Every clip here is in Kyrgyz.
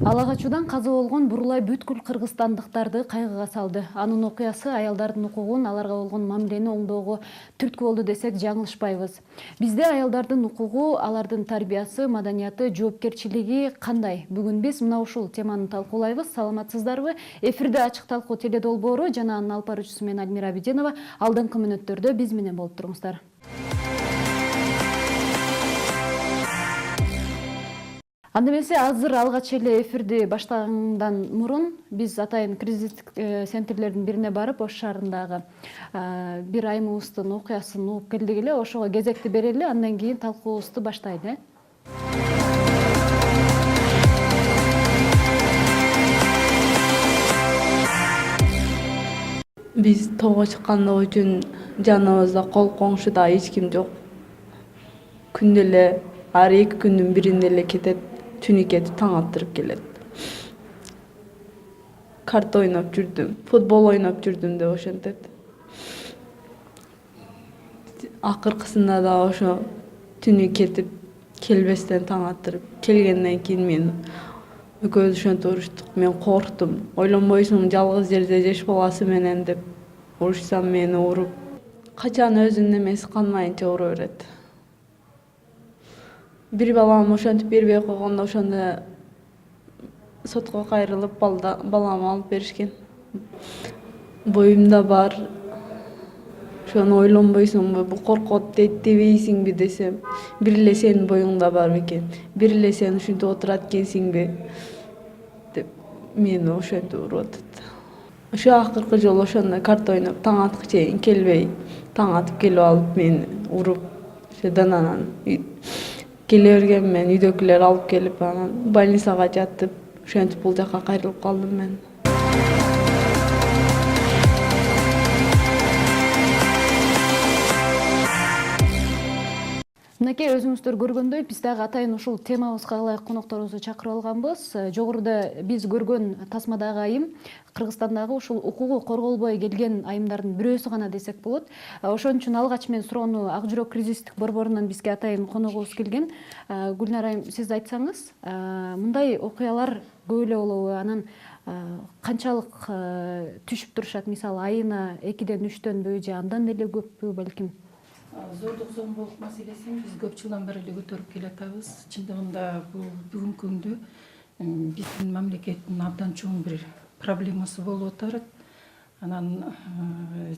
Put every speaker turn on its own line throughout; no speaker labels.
Ала качуудан каза болгон Бурулай бүткүл кыргызстандыктарды кайгыга салды. Анын окуясы аялдардын укугун, аларга болгон мамилени оңдоого түрткү болду десек жаңылышпайбыз. Бизде аялдардын укугу, алардын тарбиясы, маданияты, жоопкерчилиги кандай? Бүгүн биз мына ушул теманы талкуулайбыз. Саламатсыздарбы? Эфирде ачык талкуу теледолбоору жана анын алып баруучусу мен Альмира Абиденова. Алдыңкы мүнөттөрдө биз менен болуп туруңуздар. Анда эмесе азыр алгач эле эфирди баштагандан мурун биз атайын кризистик центрлердин бирине барып, Ош шаарындагы бир айымыбыздын окуясын угуп келдик эле. Ошого кезекти берели, андан кийин талкуубузду баштайлы.
Биз тоого чыккандык үчүн жаныбызда кол коңшуда эч ким жок. Күндө эле ар 2 күндүн биринде эле кетет, түнү кетип таң атырып келет. Карта ойноп жүрдүм, футбол ойноп жүрдүм деп ошентет. Акыркысында да ошо түнү кетип келбестен таң атырып келгенден кийин мен экөөбүз ошентип уруштук. Мен корктум. Ойлонбойсуң жалгыз жерде жеш баласы менен деп урушсам мени уруп. Качан өзүнүн эмеси канмайынча ура берет. Бир балам ошентип бербей койгондо ошондо сотко кайрылып баламы алып беришкен. Боюмда бар. Ошону ойлонбойсуңбу, бул коркот дебейсиңби десем, бир эле сенин боюңда бар бекен, бир эле сен ушинтип отурат экенсиңби деп мени ошентип уруп атат. Ошо акыркы жолу ошондой карта ойноп таң аткыча чейин келбей, таң атып келип алып мени уруп, ошондон анан келе берген мен үйдөгүлөр алып келип анан больницага жатып, ошентип бул жака кайрылып калдым мен.
Мынакей өзүңүздөр көргөндөй биз дагы атайын ушул темабызга ылайык конокторубузду чакырып алганбыз. Жогоруда биз көргөн тасмадагы айым Кыргызстандагы ушул укугу корголбой келген айымдардын бирөөсү гана десек болот. Ошон үчүн алгач мен суроону Ак жүрөк кризистик борборунан бизге атайын коногубуз келген. Гүлнар айым, сиз айтсаңыз, мындай окуялар көп эле болобу? Анан канчалык түшүп турушат? Мисалы, айына 2-ден 3-төнбү же андан деле көппү балким?
Зордук зомбулук маселесин биз көп жылдан бери эле көтөрүп келатабыз. Чындыгында бул бүгүнкү күндө биздин мамлекеттин абдан чоң бир проблемасы болуп атат. Анан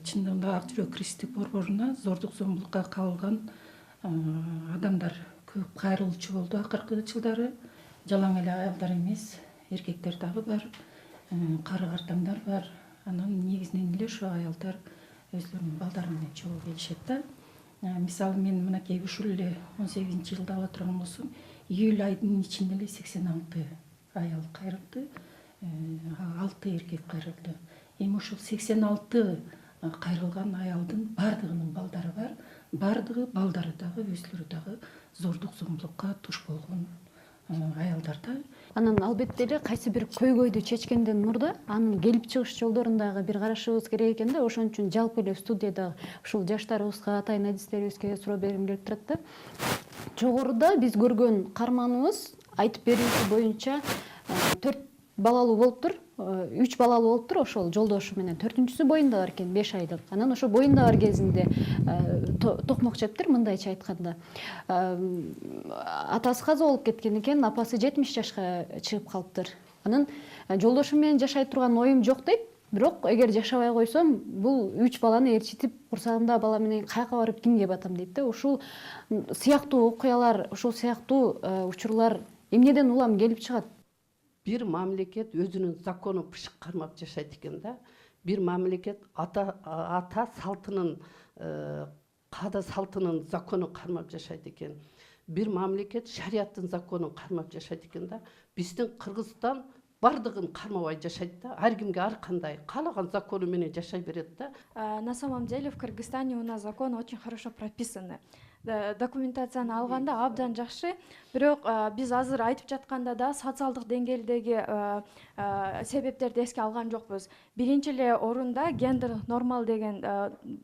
чындыгында Ак жүрөк кризистик борборуна зордук зомбулукка кабылган адамдар көп кайрылуучу болду акыркы жылдары. Жалаң эле аялдар эмес, эркектер дагы бар, кары картаңдар бар. Анан негизинен эле ошо аялдар өздөрүнүн балдары менен чогуу келишет да. Мисалы, мен мынакей ушул эле 18-жылда ала турган болсом, июль айдын ичинде эле 86 аял кайрылды, 6 эркек кайрылды. Эми ушул 86 кайрылган аялдын бардыгынын балдары бар, бардыгы балдары дагы өзлөрү дагы зордук зомбулукка туш болгон аялдар да.
Анан албетте эле кайсы бир көйгөйдү чечкенден мурда анын келип чыгыш жолдорун дагы бир карашыбыз керек экен да. Ошон үчүн жалпы эле студияда ушул жаштарыбызга, атайын адистерибизге суроо бергим келип турат да. Жогоруда биз көргөн карманыбыз айтып берүүсү боюнча 4 балалуу болуптур, 3 балалуу болуптур, ошол жолдошу менен. 4-үнчүсү боюнда бар экен, 5 айлык. Анан ошо боюнда бар кезинде токмок жептир, мындайча айтканда. Атасы каза болуп кеткен экен, апасы 70 жашка чыгып калыптыр. Анан жолдошум менен жашай турган оюм жок дейт. Бирок эгер жашабай койсом, бул 3 баланы ээрчитип, курсагымда бала менен каяка барып кимге батам дейт да. Ушул сыяктуу окуялар, ушул сыяктуу учурлар эмнеден улам келип чыгат?
Бир мамлекет өзүнүн законун бышык кармап жашайт экен да. Бир мамлекет ата салтынын, каада салтынын законун кармап жашайт экен. Бир мамлекет шарияттын законун кармап жашайт экен да. Биздин Кыргызстан бардыгын кармабай жашайт да. Ар кимге ар кандай каалаган закону менен жашай берет да.
На самом деле в Кыргызстане у нас законы очень хорошо прописаны. Документацияны алганда абдан жакшы, бирок биз азыр айтып жатканда да социалдык деңгээлдеги себептерди эске алган жокпуз. Биринчи эле орунда гендер нормал деген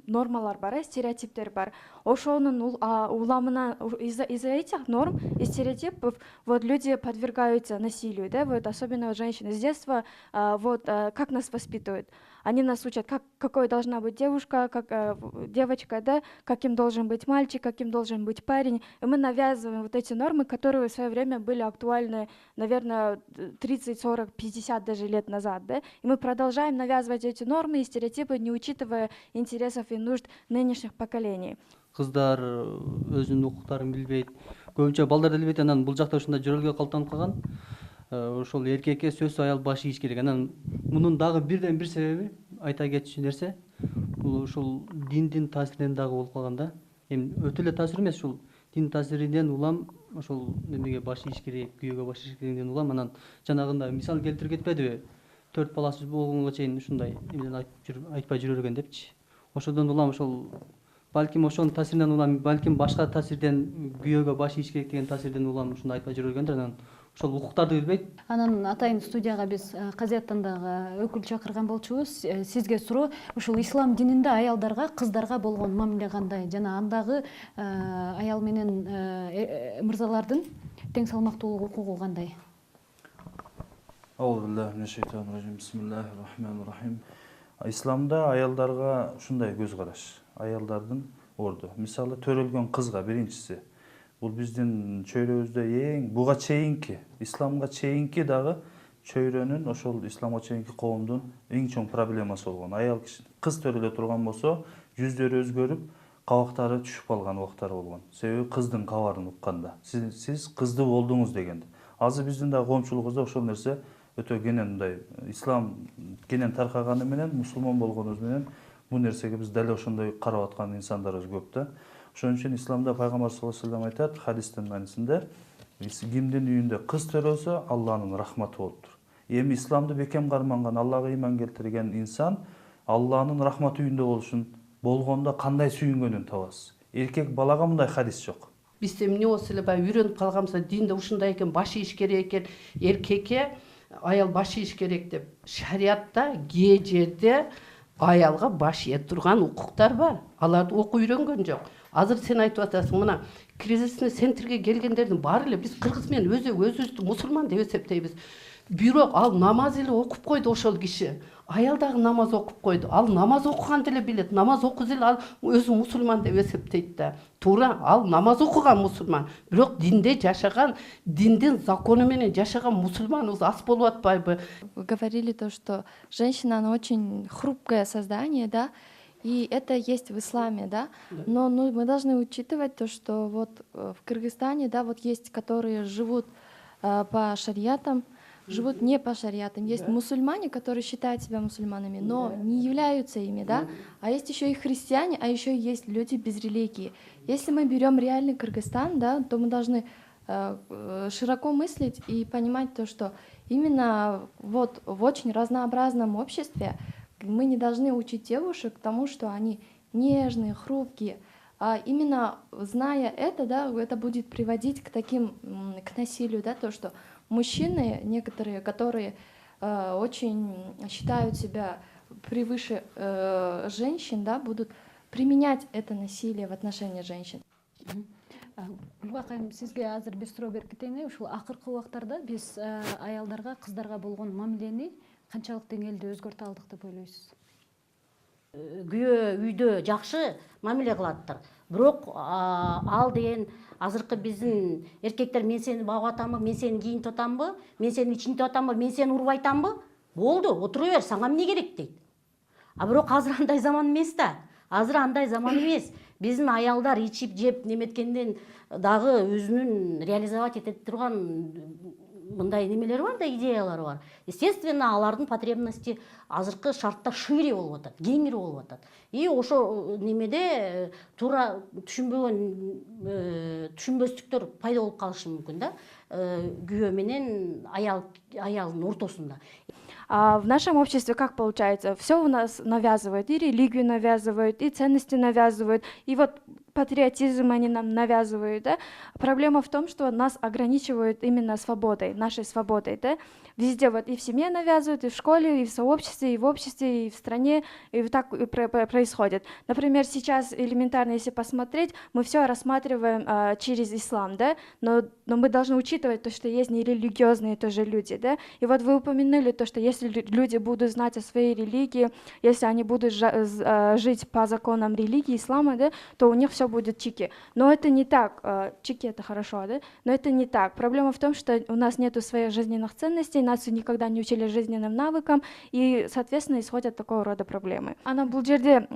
нормалар бар, стереотиптер бар. ошонун уламынан из-за этих норм и стереотипов вот люди подвергаются насилию, да, вот особенно женщины с детства, вот как нас воспитывают. Они нас учат, какой должна быть девушка, девочка, да, каким должен быть мальчик, каким должен быть парень. И мы навязываем вот эти нормы, которые в свое время были актуальны, наверное, 30, 40, 50 даже лет назад, да. И мы продолжаем навязывать эти нормы и стереотипы, не учитывая интересов и нужд нынешних поколений.
Кыздар өзүнүн укуктарын билбейт, көбүнчө балдар да билбейт. Анан бул жакта ушундай жөрөлгө калтанып калган. Ошол эркекке сөзсүз аял баш ийиш керек. Анан мунун дагы бирден бир себеби айта кетчү нерсе, бул ушул диндин таасиринен дагы болуп калган да. Эми өтө эле таасир эмес, ушул дин таасиринен улам ошол немеге баш ийиш керек, күйөөгө баш ийиш керектигинен улам. Анан жанагындай мисал келтирип кетпедиби? 4 баласы болгонго чейин ушундай эмеден айтпай жүрөр экен депчи. Ошодон улам ошол балким ошонун таасиринен улам, балким башка таасирден, күйөөгө баш ийиш керек деген таасирден улам ушундай айтпай жүрөр экендир. Анан ошол укуктарды билбейт.
Анан атайын студияга биз Казияттан дагы өкүл чакырган болчубуз. Сизге суроо, ушул ислам дининде аялдарга, кыздарга болгон мамиле кандай? Жана андагы аял менен мырзалардын тең салмактуулук укугу кандай?
Бисмиллахир-рахманир-рахим. Исламда аялдарга ушундай көз караш. Аялдардын орду. Мисалы төрөлгөн кызга биринчиси. Бул биздин чөйрөбүздө эң буга чейинки, исламга чейинки дагы чөйрөнүн, ошол исламга чейинки коомдун эң чоң проблемасы болгон. Аял киши кыз төрөлө турган болсо, жүздөрү өзгөрүп, кабактары түшүп калган убактар болгон. Себеби кыздын кабарын укканда. Сиз кызды болдуңуз дегенде. Азыр биздин дагы коомчулугубузда ошол нерсе өтө кенен мындай ислам кенен таркаганы менен, мусулман болгонубуз менен бул нерсеге биз дал ошондой карап аткан инсандарыбыз көп да. Ошон үчүн исламда пайгамбар саллаллаху алейхи ва саллям айтат, хадистин маанисинде, кимдин үйүндө кыз төрөлсө, Алланын рахматы болуптур. Эми исламды бекем карманган, Аллага ыйман келтирген инсан Алланын рахматы үйүндө болушун болгондо кандай сүйүнгөнүн табасыз. Эркек балага мындай хадис жок.
Биз эмне болсо эле баягы үйрөнүп калганбыз, динде ушундай экен, баш ийиш керек экен, эркекке аял баш ийиш керек деп. Шариатта кээ жерде аялга баш ие турган укуктар бар. Аларды окуп үйрөнгөн жок. Азыр сен айтып атасың, мына кризисный центрге келгендердин баары эле биз кыргыз менен өзүбүздү мусулман деп эсептейбиз. Бирок ал намаз эле окуп койду ошол киши. Аял дагы намаз окуп койду. Ал намаз окуганды эле билет. Намаз окуз эле ал өзү мусулман деп эсептейт да. Туура, ал намаз окуган мусулман. Бирок динде жашаган, диндин закону менен жашаган мусулманыбыз аз болуп атпайбы?
Вы говорили то, что женщина, она очень хрупкое создание, да, и это есть в исламе, да, но мы должны учитывать то, что вот в Кыргызстане, да, вот есть, которые живут по шариатам, живут не по шариатам. Есть мусульмане, которые считают себя мусульманами, но не являются ими, да, а есть еще и христиане, а еще есть люди без религии. Если мы берем реальный Кыргызстан, да, то мы должны широко мыслить и понимать то, что именно вот в очень разнообразном обществе мы не должны учить девушек тому, что они нежные, хрупкие, а именно зная это, да, это будет приводить к к насилию, да, то, что мужчины некоторые, которые очень считают себя превыше женщин, да, будут применять это насилие в отношении женщин.
Гүлбакайым, сизге азыр бир суроо берип кетейин. Ушул акыркы убактарда биз аялдарга, кыздарга болгон мамилени канчалык деңгээлде өзгөртө алдык деп ойлойсуз?
Күйөө үйдө жакшы мамиле кылаттыр. Бирок ал деген азыркы биздин эркектер мен сени багып атамбы, мен сени кийинтип атамбы, мен сени ичинтип атамбы, мен сени урбай атамбы? Болду, отура бер, сага эмне керек дейт. А бирок азыр андай заман эмес да. Азыр андай заман эмес. Биздин аялдар ичип жеп неметкенден дагы өзүнүн реализовать эте турган мындай немелер бар да, идеялар бар. Естественно, алардын потребности азыркы шартта шире болуп атат, кеңири болуп атат. И ошо немеде туура түшүнбөстүктөр пайда болуп калышы мүмкүн да, күйөө менен аялдын ортосунда.
А в нашем обществе как получается? Все у нас навязывают, и религию навязывают, и ценности навязывают. И вот патриотизм они нам навязывают, да. Проблема в том, что нас ограничивают именно свободой, нашей свободой, да. Везде вот и в семье навязывают, и в школе, и в сообществе, и в обществе, и в стране, и вот так происходит. Например, сейчас элементарно, если посмотреть, мы все рассматриваем через ислам, да, но мы должны учитывать то, что есть нерелигиозные тоже люди, да. И вот вы упомянули то, что если люди будут знать о своей религии, если они будут жить по законам религии, ислама, да, то у них все будет чики. Но это не так. Чики это хорошо, да, но это не так. Проблема в том, что у нас нету своих жизненных ценностей, нас никогда не учили жизненным навыкам, и, соответственно, исходят такого рода проблемы. Ана бул жерде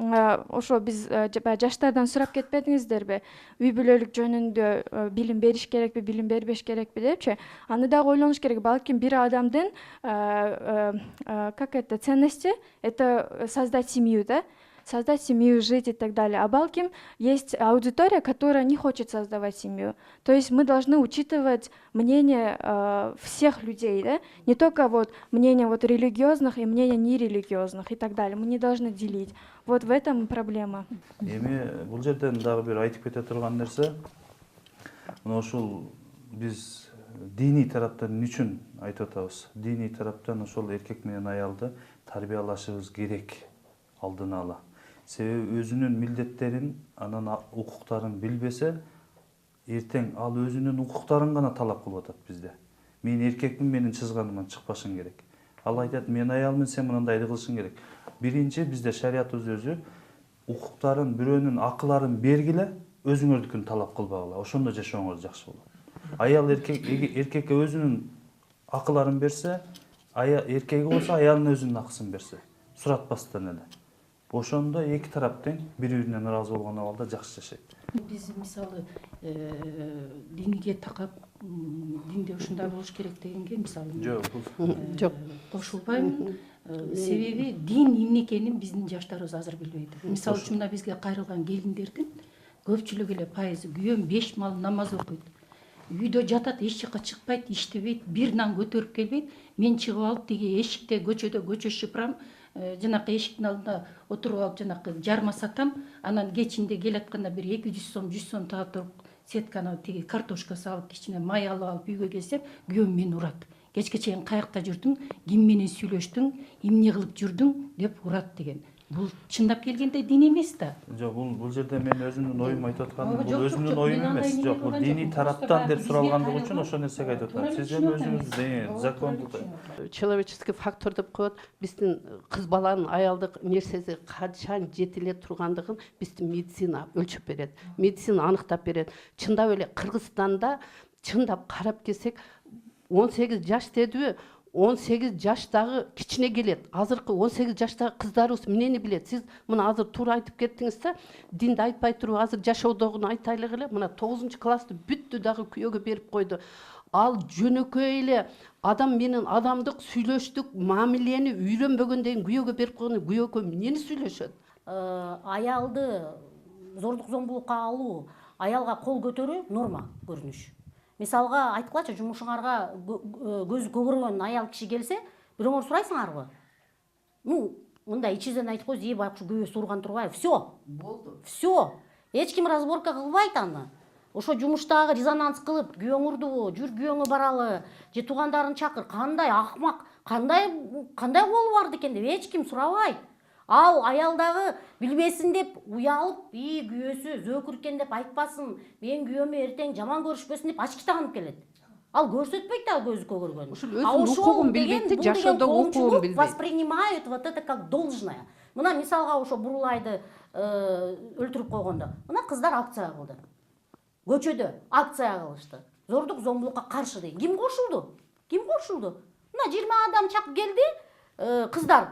ошо биз жаштардан сурап кетпедиңиздерби, үй бүлөлүк жөнүндө билим бериш керекпи, билим бербеш керекпи депчи. Аны дагы ойлонуш керек. Балким бир адамдын как это ценности, это создать семью, да? Создать семью, жить и так далее. А балким есть аудитория, которая не хочет создавать семью. То есть мы должны учитывать мнение всех людей, да? Не только вот мнение вот религиозных и мнение нерелигиозных и так далее. Мы не должны делить. Вот в этом проблема.
Эми бул жерден дагы бир айтып кете турган нерсе, мына ушул биз диний тараптан эмне үчүн айтып атабыз? Диний тараптан ошол эркек менен аялды тарбиялашыбыз керек алдын ала. Себеби өзүнүн милдеттерин, анан укуктарын билбесе, эртең ал өзүнүн укуктарын гана талап кылып атат бизде. Мен эркекмин, менин чызганыман чыкпашың керек. Ал айтат, мен аялмын, сен мындайды кылышың керек. Биринчи бизде шариятыбыз өзү укуктарын, бирөөнүн акыларын бергиле, өзүңөрдүкүн талап кылбагыла. Ошондо жашооңуз жакшы болот. Аял эркекке өзүнүн акыларын берсе, эркеги болсо аялынын өзүнүн акысын берсе, суратпастан эле. Ошондо эки тарап тең бири-биринен ыраазы болгон абалда жакшы жашайт.
Биз мисалы динге такап, динде ушундай болуш керек дегенге мисалы
Жок.
кошулбайм. Себеби дин эмне экенин биздин жаштарыбыз азыр билбейт. Мисалы үчүн мына бизге кайрылган келиндердин көпчүлүгү эле пайызы күйөөм 5 мал намаз окуйт. Үйдө жатат, эч жака чыкпайт, иштебейт, бир нан көтөрүп келбейт. Мен чыгып алып тиги эшикте көчөдө көчө шыпырам, жанакы эшиктин алдында отуруп алып жанакы жарма сатам, анан кечинде келатканда бир 200 сом, 100 сом таап туруп сетканы тиги картошка салып, кичине май алып үйгө келсем, күйөөм мени урат. Кечке чейин каякта жүрдүң, ким менен сүйлөштүң, эмне кылып жүрдүң деп урат деген. Бул чындап келгенде дин эмес да.
Жок, бул жерде мен өзүмдүн оюмду айтып атканым, бул өзүмдүн оюм эмес. Жок, бул диний тараптан деп суралгандыгы үчүн ошол нерсеге айтып атам. Сиз эми өзүңүз закондук
Человеческий фактор деп коет. Биздин кыз баланын аялдык нерсеси качан жетиле тургандыгын биздин медицина өлчөп берет. Медицина аныктап берет. Чындап эле Кыргызстанда чындап карап келсек 18 жаш дедиби? 18 жаштагы кичине келет. Азыркы 18 жаштагы кыздарыбыз эмнени билет? Сиз мына азыр туура айтып кеттиңиз да, динди айтпай туруп азыр жашоодогуну айтайлык эле. Мына 9-классты бүттү дагы күйөөгө берип койду. Ал жөнөкөй эле адам менен адамдык сүйлөштүк мамилени үйрөнбөгөндөн күйөөгө берип койгону, күйөөгө эмнени сүйлөшөт?
Аялды зордук зомбулукка алуу, аялга кол көтөрүү норма көрүнүш. Мисалга айткылачы, жумушуңарга көзү көгөргөн аял киши келсе, бирөөңөр сурайсыңарбы? Мындай ичизден айтып коесуз, байкуш күйөөсү урган турбайбы? Всё. Болду. Всё. Эч ким разборка кылбайт аны. Ошо жумуштагы резонанс кылып, күйөөң урдубу, жүр күйөөңө баралы, же туугандарын чакыр. Кандай акмак, кандай болуп барды экен деп эч ким сурабайт. Ал аялдагы билбесин деп уялып, күйөөсү зөөкүр экен деп айтпасын, мен күйөөмө эртең жаман көрүшпөсүн деп ачкы тагынып келет. Ал көрсөтпөйт да көзү көгөргөн.
Өзүнүн укугун билбейт, жашоодогу укугун билбейт.
Воспринимают вот это как должное. Мына мисалга ошо Бурулайды өлтүрүп койгондо, мына кыздар акция кылды. Көчөдө акция кылышты. Зордук зомбулукка каршы деген. Ким кошулду? Мына 20 адам чакып келди, кыздар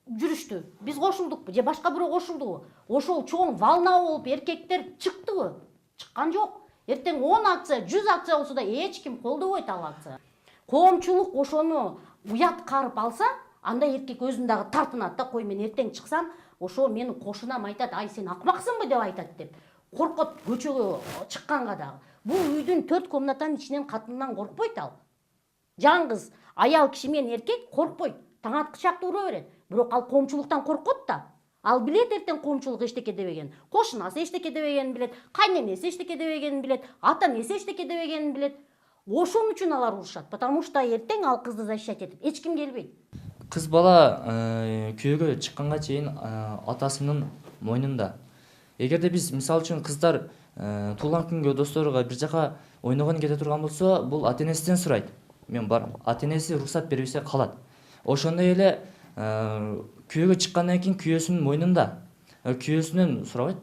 жүрүштү. Биз кошулдукпу же башка бирөө кошулдубу? Ошол чоң волна болуп эркектер чыктыбы? Чыккан жок. Эртең 10 акция, 100 акция болсо да эч ким колдобойт ал акция. Коомчулук ошону уят карып алса, анда эркек өзүн дагы тартынат да, кой мен эртең чыксам, ошо менин кошунам айтат, ай сен акмаксыңбы деп айтат деп. Коркот көчөгө чыкканга дагы. Бул үйдүн 4 комнатанын ичинен катындан коркпойт ал. Жаңгыз аял киши менен эркек коркпойт. Таң аткычакты ура берет. Бирок ал коомчулуктан коркот да. Ал билет эртең коомчулук эчтеке дебеген, кошунасы эчтеке дебегенин билет, кайненеси эчтеке дебегенин билет, ата энеси эчтеке дебегенин билет. Ошон үчүн алар урушат, потому что эртең ал кызды защищать этип эч ким келбейт.
Кыз бала күйөөгө чыкканга чейин атасынын мойнунда. Эгерде биз мисалы үчүн кыздар туулган күнгө досторуга бир жака ойногон кете турган болсо, бул ата энесинен сурайт. Мен барам. Ата энеси уруксат бербесе калат. Ошондой эле күйөөгө чыккандан кийин күйөөсүнүн мойнунда. Күйөөсүнөн сурабайт,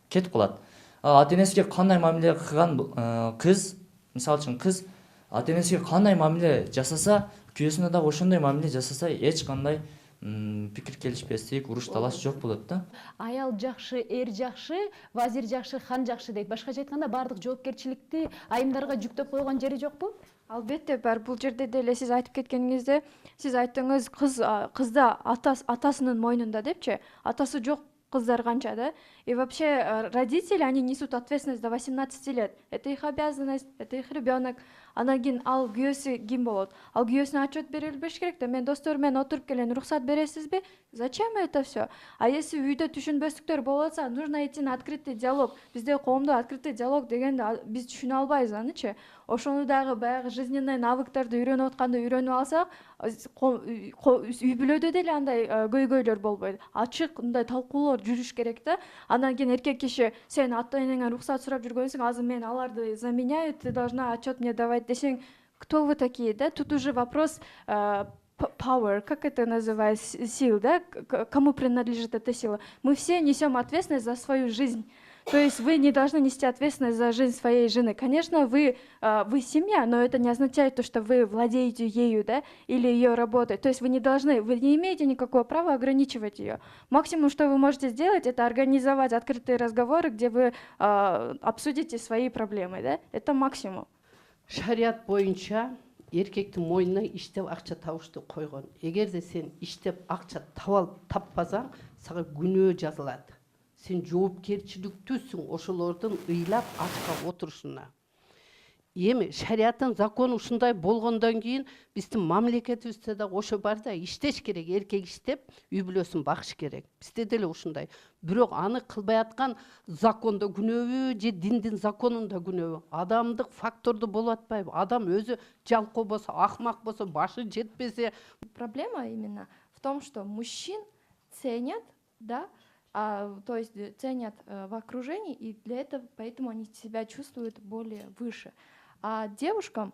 кетип калат. Ата энесиге кандай мамиле кылган кыз, мисалы үчүн кыз ата энесиге кандай мамиле жасаса, күйөөсүнө дагы ошондой мамиле жасаса, эч кандай пикир келишпестик, уруш талаш жок болот да.
Аял жакшы, эр жакшы, вазир жакшы, хан жакшы дейт. Башкача айтканда баардык жоопкерчиликти айымдарга жүктөп койгон жери жокпу?
Албетте бар. Бул жерде деле сиз айтып кеткениңизде, сиз айттыңыз кызда атасынын мойнунда депчи, атасы жок кыздар канча, да? И вообще родители, они несут ответственность до 18 лет. Это их обязанность, это их ребенок. Анан кийин ал күйөөсү ким болот? Ал күйөөсүнө отчет бере бериш керек да. Мен досторум менен отуруп келем, уруксат бересизби? Зачем это все? А если үйдө түшүнбөстүктөр болуп атса, нужно идти на открытый диалог. Бизде коомдо открытый диалог дегенди биз түшүнө албайбыз анычы. Ошону дагы баягы жизненный навыктарды үйрөнүп атканда үйрөнүп алсак, үй бүлөдө деле андай көйгөйлөр болбойт. Ачык мындай талкуулар жүрүш керек да. Андан кийин эркек киши сен ата энеңден рухсат сурап жүргөнсүң, азыр мен аларды заменяю, ты должна отчет мне давать десең, кто вы такие, да? Тут уже вопрос power, как это называется, сил, да? Кому принадлежит эта сила? Мы все несем ответственность за свою жизнь. То есть вы не должны нести ответственность за жизнь своей жены. Конечно, вы семья, но это не означает то, что вы владеете ею, да, или ее работой. То есть вы не имеете никакого права ограничивать ее. Максимум, что вы можете сделать, это организовать открытые разговоры, где вы обсудите свои проблемы, да. Это максимум.
Шарият боюнча эркектин мойнуна иштеп акча табышты койгон. Эгерде сен иштеп акча таппасаң, сага күнөө жазылат. Сен жоопкерчиликтүүсүң ошолордун ыйлап ачка отурушуна. Эми шариаттын закону ушундай болгондон кийин биздин мамлекетибизде да ошо бар да, иштеш керек, эркек иштеп үй бүлөсүн бакыш керек. Бизде деле ушундай. Бирок аны кылбай аткан закондо күнөөбү же диндин законунда күнөөбү? Адамдык фактордо болуп атпайбы? Адам өзү жалкоо болсо, акмак болсо, башы жетпесе.
Проблема именно в том, что мужчин ценят, да, то есть ценят в окружении, и для этого, поэтому они себя чувствуют более выше. А девушек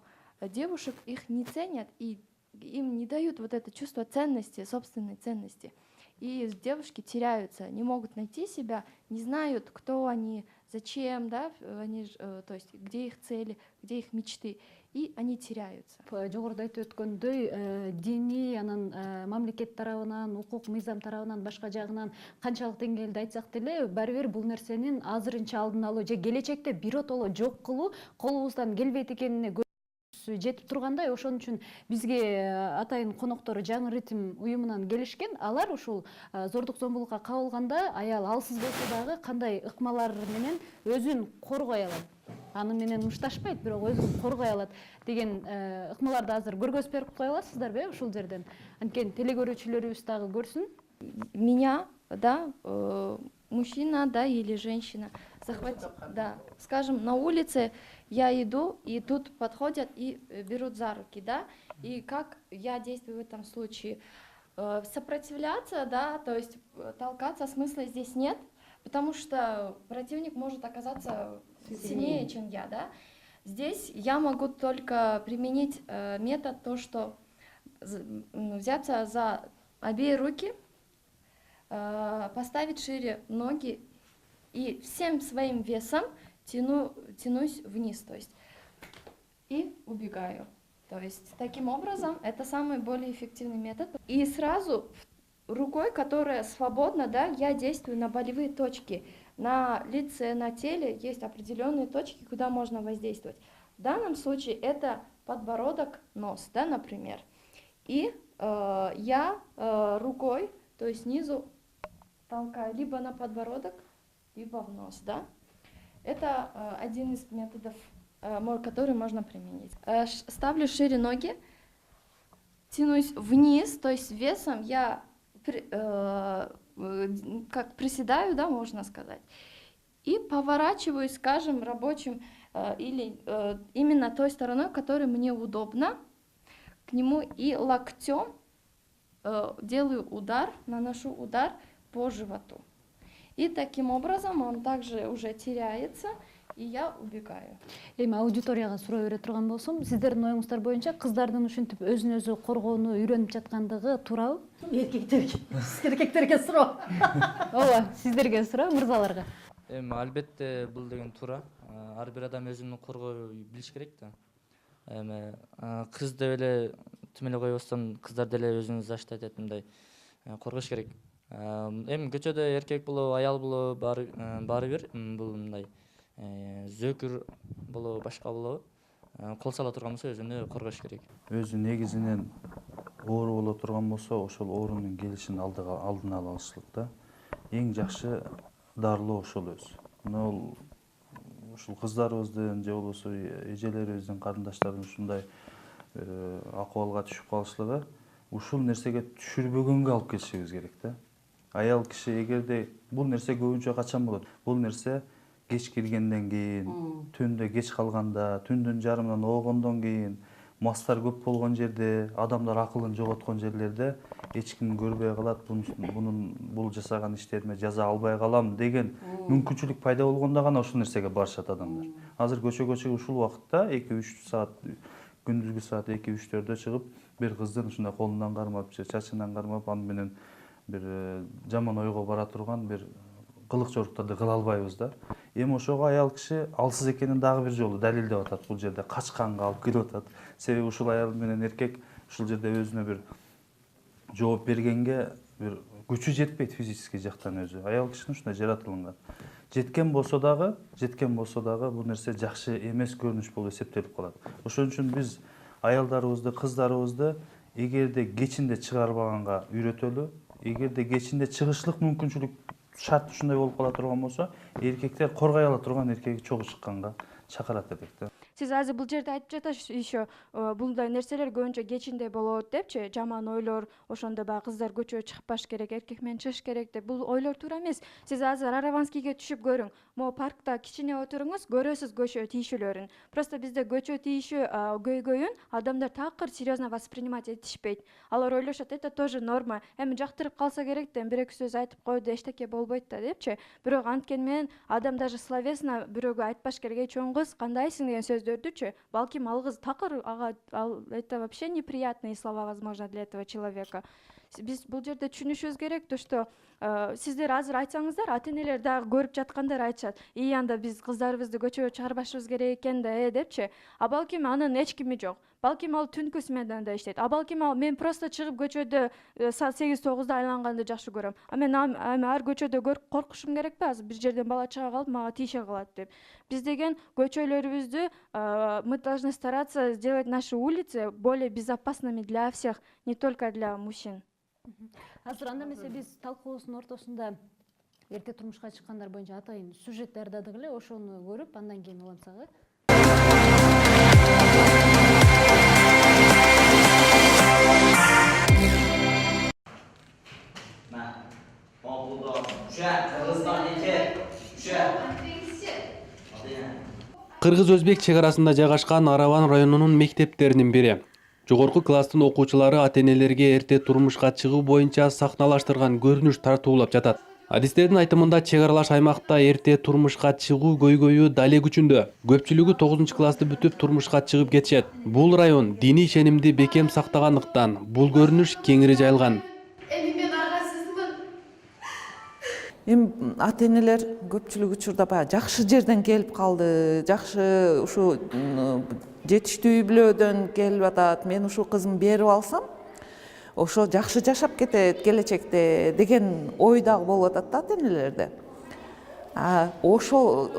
их не ценят, и им не дают вот это чувство ценности, собственной ценности. И девушки теряются, не могут найти себя, не знают, кто они, зачем, да, то есть где их цели, где их мечты. И они теряются.
Жогоруда айтып өткөндөй, диний, анан мамлекет тарабынан, укук мыйзам тарабынан, башка жагынан канчалык деңгээлде айтсак деле, баары бир бул нерсенин азырынча алдын алуу же келечекте биротоло жок кылуу колубуздан келбейт экенине жетип тургандай. Ошон үчүн бизге атайын коноктору жаңы ритм уюмунан келишкен. Алар ушул зордук зомбулукка кабылганда аял алсыз болсо дагы кандай ыкмалар менен өзүн коргой алат, аны менен мушташпайт, бирок өзүн коргой алат деген ыкмаларды азыр көргөзүп берип кое аласыздарбы ушул жерден? Анткени телекөрүүчүлөрүбүз дагы көрсүн.
Меня, да, мужчина, да, или женщина захватит, да, скажем, на улице я иду, и тут подходят и берут за руки, да, и как я действую в этом случае? Сопротивляться, да, то есть толкаться смысла здесь нет, потому что противник может оказаться сильнее, чем я, да. Здесь я могу только применить метод, то, что взяться за обе руки, поставить шире ноги и всем своим весом тянусь вниз, то есть и убегаю. То есть таким образом это самый более эффективный метод. И сразу рукой, которая свободна, да, я действую на болевые точки. На лице, на теле есть определенные точки, куда можно воздействовать. В данном случае это подбородок, нос, да, например. И я рукой, то есть снизу толкаю либо на подбородок, либо в нос, да. Это один из методов, который можно применить. Ставлю шире ноги, тянусь вниз, то есть весом я как приседаю, да, можно сказать, и поворачиваюсь, скажем, рабочим или именно той стороной, которая мне удобна, к нему и локтем делаю удар, наношу удар по животу. И таким образом он также уже теряется, и я убегаю.
Эми аудиторияга суроо бере турган болсом, сиздердин оюңуздар боюнча кыздардын ушинтип өзүн өзү коргоону үйрөнүп жаткандыгы туурабы?
Эркектерге суроо.
Ооба, сиздерге суроо, мырзаларга.
Эми албетте бул деген туура. Ар бир адам өзүн коргой билиш керек да. Эми кыз деп эле тим эле койбостон кыздар деле өзүн защищать этип мындай коргош керек. Эми көчөдө эркек болобу, аял болобу баары бир бул мындай зөөкүр болобу, башка болобу, кол сала турган болсо өзүнү коргош керек.
Өзү негизинен оору боло турган болсо, ошол оорунун келишин алдын ала алышлык да. Эң жакшы дарылоо ошол өзү. Мына ушул кыздарыбыздын же болбосо эжелерибиздин, карындаштардын ушундай акыбалга түшүп калышлыгы ушул нерсеге түшүрбөгөнгө алып келишибиз керек да. Аял киши эгерде бул нерсе көбүнчө качан болот? Бул нерсе кеч киргенден кийин, түндө кеч калганда, түндүн жарымынан оогондон кийин, мастар көп болгон жерде, адамдар акылын жоготкон жерлерде эч ким көрбөй калат, бул жасаган иштериме жаза албай калам деген мүмкүнчүлүк пайда болгондо гана ушул нерсеге барышат адамдар. Азыр көчөгө чыгып ушул убакытта 2-3 саат, күндүзгү саат 2-3-4дө чыгып, бир кыздын ушундай колунан кармап, чачынан кармап, аны менен бир жаман ойго бара турган бир кылык жоруктарды кыла албайбыз да. Эми ошого аял киши алсыз экенин дагы бир жолу далилдеп атат, бул жерде качканга алып келип атат. Себеби ушул аял менен эркек ушул жерде өзүнө бир жооп бергенге бир күчү жетпейт физический жактан өзү. Аял кишинин ушундай жаратылган. Жеткен болсо дагы бул нерсе жакшы эмес көрүнүш болуп эсептелип калат. Ошон үчүн биз аялдарыбызды, кыздарыбызды эгерде кечинде чыгарбаганга үйрөтөлү, эгерде кечинде чыгышлык мүмкүнчүлүк шарт ушундай болуп кала турган болсо, эркектер коргой ала турган эркеги чогуу чыкканга чакырат элек да.
Сиз азыр бул жерде айтып жатасыз еще булдай нерселер көбүнчө кечинде болот депчи, жаман ойлор, ошондо баягы кыздар көчөгө чыкпаш керек, эркек менен чыгыш керек деп. Бул ойлор туура эмес. Сиз азыр Араванскийге түшүп көрүң. Могу паркта кичине отуруңуз, көрөсүз көчө тийишүүлөрүн. Просто бизде көчө тийишүү көйгөйүн адамдар такыр серьезно воспринимать этишпейт. Алар ойлошот, это тоже норма. Эми жактырып калса керек да, бир-эки сөз айтып койду, эчтеке болбойт да депчи. Бирок анткени менен адам даже словесно бирөөгө айтпаш керек, чоң кыз, кандайсың деген сөздөрдүчү, балким ал кыз такыр это вообще неприятные слова, возможно, для этого человека. Биз бул жерде түшүнүшүбүз керек, то что сиздер азыр айтсаңыздар, ата-энелер дагы көрүп жаткандар айтышат. Анда биз кыздарыбызды көчөгө чыгарбашыбыз керек экен да, депчи. А балким анын эч кими жок. Балким ал түнкү сменада да иштейт. А балким ал мен просто чыгып көчөдө саат 8-9да айланганды жакшы көрөм. А мен ар көчөдө коркушум керекпи? Азыр бир жерден бала чыга калып мага тийише калат деп. Биз деген көчөлөрүбүздү мы должны стараться сделать наши улицы более безопасными для всех, не только для мужчин.
Азыр анда эмесе биз талкуубуздун ортосунда эрте турмушка чыккандар боюнча атайын сюжет даярдадык эле, ошону көрүп андан кийин улантсак.
Кыргыз-Өзбек чек арасында жайгашкан Араван районунун мектептеринин бири. Жогорку класстын окуучулары ата-энелерге эрте турмушка чыгуу боюнча сахналаштырган көрүнүш тартуулап жатат. Адистердин айтымында чек аралаш аймакта эрте турмушка чыгуу көйгөйү дале күчүндө. Көпчүлүгү 9-классты бүтүп турмушка чыгып кетишет. Бул район диний ишенимди бекем сактагандыктан бул көрүнүш кеңири жайылган.
Эми ата-энелер көпчүлүк учурда баягы жакшы жерден келип калды, жакшы ушу жетиштүү үй бүлөдөн келип атат. Мен ушу кызымды берип алсам, ошо жакшы жашап кетет келечекте деген ой дагы болуп атат да ата-энелерде. Ошол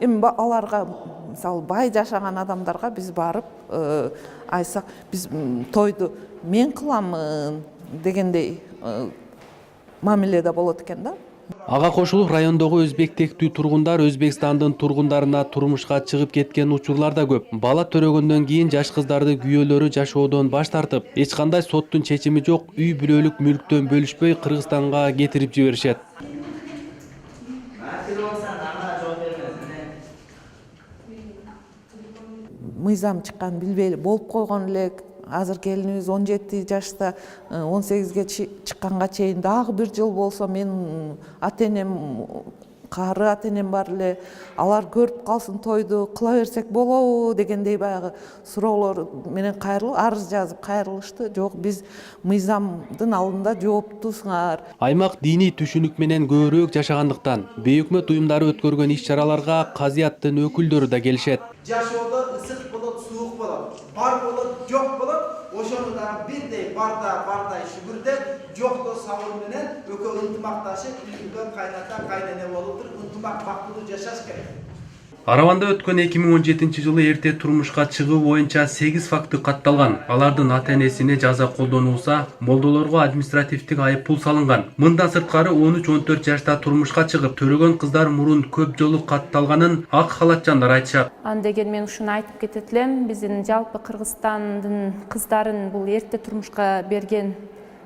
эми аларга, мисалы, бай жашаган адамдарга биз барып айтсак, биз тойду мен кыламын дегендей мамиледе болот экен да.
Ага кошулуп райондогу өзбек тектүү тургундар Өзбекстандын тургундарына турмушка чыгып кеткен учурлар да көп. Бала төрөгөндөн кийин жаш кыздарды күйөөлөрү жашоодон баш тартып, эч кандай соттун чечими жок үй бүлөлүк мүлктөн бөлүшпөй Кыргызстанга кетирип жиберишет.
Мыйзам чыккан билбей болуп койгон элек. Азыр келинибиз 17 жашта, 18ге чыкканга чейин дагы 1 жыл болсо мен ата-энем, кары ата-энем бар эле, алар көрүп калсын тойду, кыла берсек болобу дегендей баягы суроолор менен арыз жазып кайрылышты. Жок, биз мыйзамдын алдында жооптусуңар.
Аймак диний түшүнүк менен көбүрөөк жашагандыктан бейөкмөт уюмдары өткөргөн иш-чараларга казияттын өкүлдөрү да келишет.
Жашоодо ысык болот, суук болот, бар болот, жок болот. Ошону дагы бирдей бардай шүгүрдө, жокто сабыр менен экөө ынтымакташып, үйгө кайната, кайнене болуп туруп ынтымак бактылуу жашаш керек.
Араванда өткөн 2017 жылы эрте турмушка чыгуу боюнча 8 факты катталган. Алардын ата-энесине жаза колдонулса, молдолорго административдик айып пул салынган. Мындан сырткары 13-14 жашта турмушка чыгып, төрөгөн кыздар мурун көп жолу катталганын ак халатчандар айтышат.
Андеген мен ушуну айтып кетет элем, биздин жалпы Кыргызстандын кыздарын бул эрте турмушка берген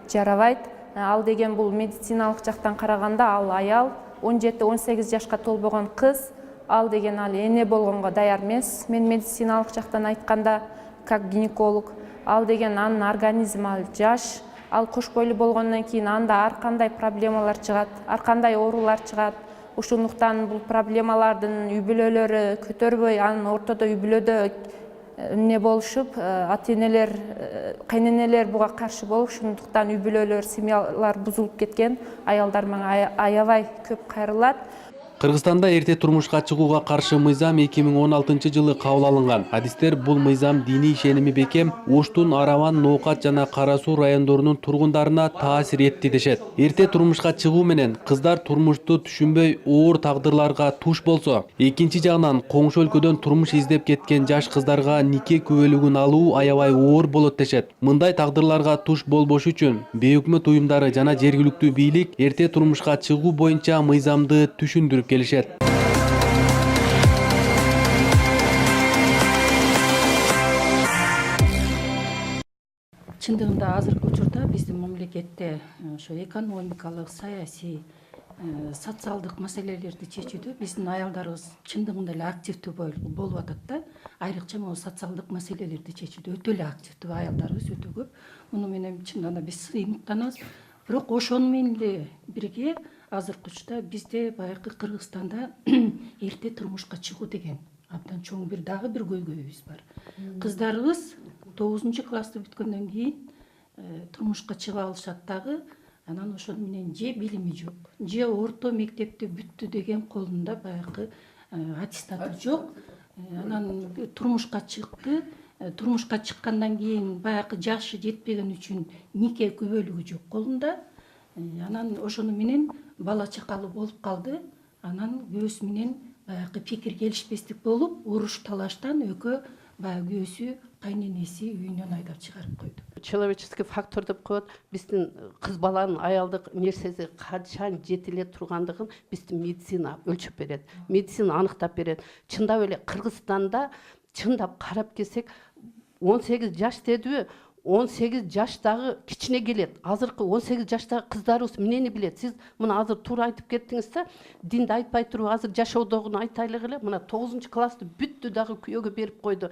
жарабайт. Ал деген бул медициналык жактан караганда ал аял 17-18 жашка толбогон кыз. Ал деген ал эне болгонго даяр эмес. Мен медициналык жактан айтканда, как гинеколог, ал деген анын организми ал жаш, ал кош бойлуу болгондон кийин анда ар кандай проблемалар чыгат, ар кандай оорулар чыгат. Ошондуктан бул проблемалардын үй бүлөлөрү көтөрбөй, анын ортодо үй бүлөдө эмне болушуп, ата-энелер, кайненелер буга каршы болуп, ошондуктан үй бүлөлөр, семьялар бузулуп кеткен. Аялдар мага аябай көп кайрылат.
Кыргызстанда эрте турмушка чыгууга каршы мыйзам 2016 жылы кабыл алынган. Адистер бул мыйзам диний ишеними бекем Оштун, Араван, Ноокат жана Кара Суу райондорунун тургундарына таасир этти дешет. Эрте турмушка чыгуу менен кыздар турмушту түшүнбөй оор тагдырларга туш болсо, экинчи жагынан коңшу өлкөдөн турмуш издеп кеткен жаш кыздарга нике күбөлүгүн алуу аябай оор болот дешет. Мындай тагдырларга туш болбош үчүн бейөкмөт уюмдары жана жергиликтүү бийлик эрте турмушка чыгуу боюнча мыйзамды түшүндүрүп келишет.
Чындыгында азыркы учурда биздин мамлекетте ошо экономикалык, саясий, социалдык маселелерди чечүүдө биздин аялдарыбыз чындыгында эле активдүү болуп атат да. Айрыкча могу социалдык маселелерди чечүүдө өтө эле активдүү аялдарыбыз өтө көп. Муну менен чындыгында биз сыймыктанабыз. Бирок ошону менен эле бирге азыркы учурда бизде баягы Кыргызстанда эрте турмушка чыгуу деген абдан чоң дагы бир көйгөйүбүз бар. Кыздарыбыз 9-классты бүткөндөн кийин турмушка чыга алышат дагы, анан ошону менен же билими жок, же орто мектепти бүттү деген колунда баягы аттестаты жок. Анан турмушка чыкты. Турмушка чыккандан кийин баягы жашы жетпеген үчүн нике күбөлүгү жок колунда. Анан ошону менен бала чакалуу болуп калды. Анан күйөөсү менен баягы пикир келишпестик болуп, уруш талаштан экөө баягы күйөөсү, кайненеси үйүнөн айдап чыгарып койду.
Человеческий фактор деп коет. Биздин кыз баланын аялдык нерсеси качан жетиле тургандыгын биздин медицина өлчөп берет. Медицина аныктап берет. Чындап эле Кыргызстанда чындап карап келсек 18 жаш дедиби, 18 жаштагы кичине келет. Азыркы 18 жаштагы кыздарыбыз эмнени билет? Сиз мына азыр туура айтып кеттиңиз да, динди айтпай туруп азыр жашоодогуну айтайлык эле. Мына 9-классты бүттү дагы күйөөгө берип койду.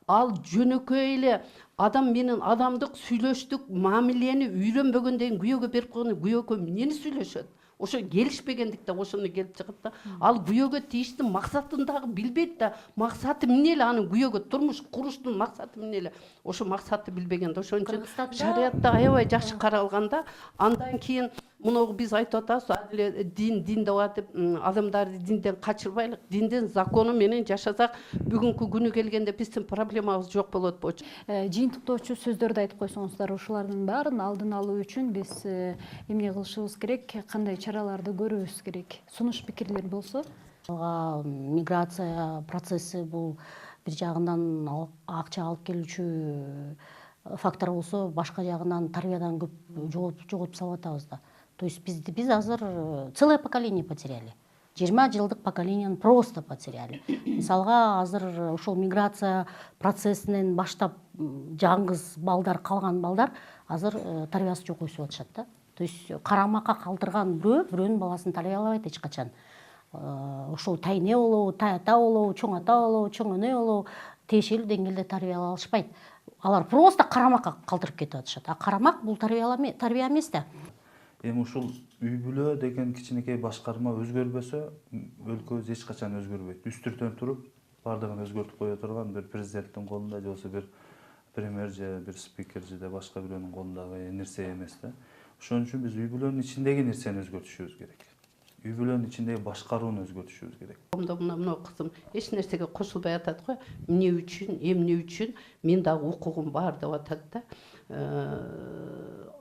Ал жөнөкөй эле адам менен адамдык сүйлөштүк мамилени үйрөнбөгөндөн күйөөгө берип койгону, күйөөгө эмнени сүйлөшөт? Ошо келишпегендикте ошону келип чыгат да. Ал күйөөгө тийиштин максатын дагы билбейт да. Максаты эмне эле анын күйөөгө турмуш куруштун максаты эмне эле? Ошо максатты билбегенде ошон үчүн шариятта аябай жакшы каралганда, андан кийин муну биз айтып атабыз, эле дин деп атып, адамдарды динден качырбайлык, диндин закону менен жашасак, бүгүнкү күнү келгенде биздин проблемабыз жок болот болчу.
Жыйынтыктоочу сөздөрдү айтып койсоңуздар, ушулардын баарын алдын алуу үчүн биз эмне кылышыбыз керек, кандай чараларды көрүбүз керек? Сунуш пикирлер болсо?
Миграция процесси бул бир жагынан акча алып келүүчү фактор болсо, башка жагынан тарбиядан көп жоготуп салып атабыз да. То есть биз азыр целое поколение потеряли. 20 жылдык поколениени просто потеряли. Мисалга азыр ошол миграция процессинен баштап жаңгыз балдар калган балдар азыр тарбиясы жок өсүп атышат да. То есть карамакка калтырган бирөөнүн баласын тарбиялабайт эч качан. Ошол тайне болобу, тайата болобу, чоң ата болобу, чоң эне болобу тиешелүү деңгээлде тарбиялай алышпайт. Алар просто карамакка калтырып кетип атышат. А карамак бул тарбия эмес да.
Эми ушул үй бүлө деген кичинекей башкарма өзгөрбөсө, өлкөбүз эч качан өзгөрбөйт. Үстүртөн туруп, бардыгын өзгөртүп кое турган бир президенттин колунда же болбосо бир премьер же бир спикер же башка бирөөнүн колундагы нерсе эмес да. Ошон үчүн биз үй бүлөнүн ичиндеги нерсени өзгөртүшүбүз керек. Үй бүлөнүн ичиндеги башкарууну өзгөртүшүбүз керек.
Мына кызым эч нерсеге кошулбай атат го. Эмне үчүн, эмне үчүн мен дагы укугум бар деп атат да.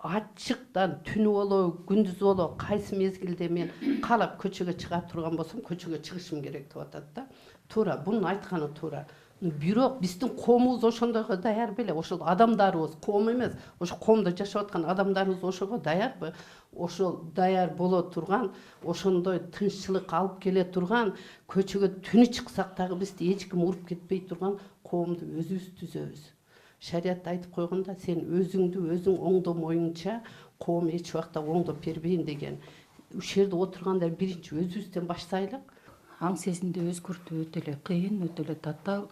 Ачыктан түнү болобу, күндүз болобу, кайсы мезгилде мен каалап көчөгө чыга турган болсом, көчөгө чыгышым керек деп атат да. Туура, бунун айтканы туура. Бирок биздин коомубуз ошондойго даяр беле? Ошол адамдарыбыз, коом эмес, ошо коомдо жашап аткан адамдарыбыз ошого даярбы? Ошол даяр боло турган, ошондой тынччылык алып келе турган, көчөгө түнү чыксак дагы бизди эч ким уруп кетпей турган коомду өзүбүз түзөбүз. Шарият айтып койгондо, сен өзүңдү өзүң оңдомоюңча коом эч убакта оңдоп бербейм деген. Ушул жерде отургандар биринчи өзүбүздөн баштайлык.
Аң сезимди өзгөртүү өтө эле кыйын, өтө эле татаал.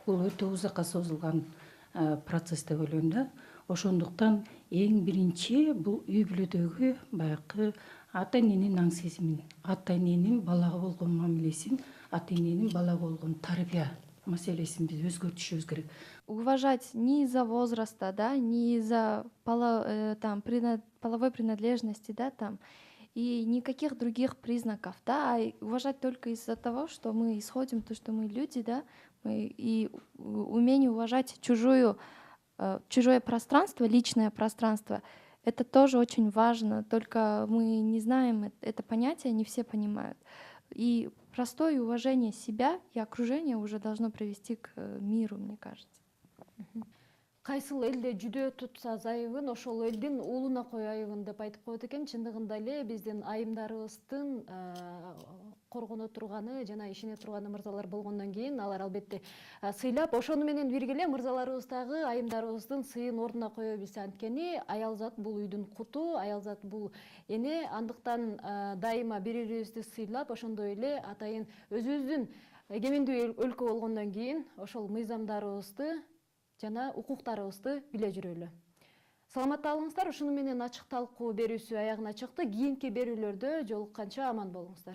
Бул өтө узакка созулган процесс деп ойлойм да. Ошондуктан эң биринчи бул үй бүлөдөгү баягы ата эненин аң сезимин, ата эненин балага болгон мамилесин, ата эненин балага болгон тарбия маселесин биз өзгөртүшүбүз керек.
Уважать не из-за возраста, да, не из-за половой принадлежности, да, там, и никаких других признаков, да, а уважать только из-за того, что мы исходим, то, что мы люди, да, и умение уважать чужое пространство, личное пространство, это тоже очень важно, только мы не знаем это понятие, не все понимают. И простое уважение себя и окружения уже должно привести к миру, мне кажется.
Кайсыл элде жүдө тутса зайыбын, ошол элдин уулуна кой айыбын деп айтып коет экен. Чындыгында эле биздин айымдарыбыздын коргоно турганы жана ишене турганы мырзалар болгондон кийин алар албетте сыйлап, ошону менен бирге эле мырзаларыбыз дагы айымдарыбыздын сыйын ордуна кое билсе, анткени аял зат бул үйдүн куту, аял зат бул эне, андыктан дайыма бири бирибизди сыйлап, ошондой эле атайын өзүбүздүн эгемендүү өлкө болгондон кийин ошол мыйзамдарыбызды жана укуктарыбызды биле жүрөлү. Саламатта алыңыздар. Ушуну менен ачык талкуу берүүсү аягына чыкты. Кийинки берүүлөрдө жолукканча аман болуңуздар.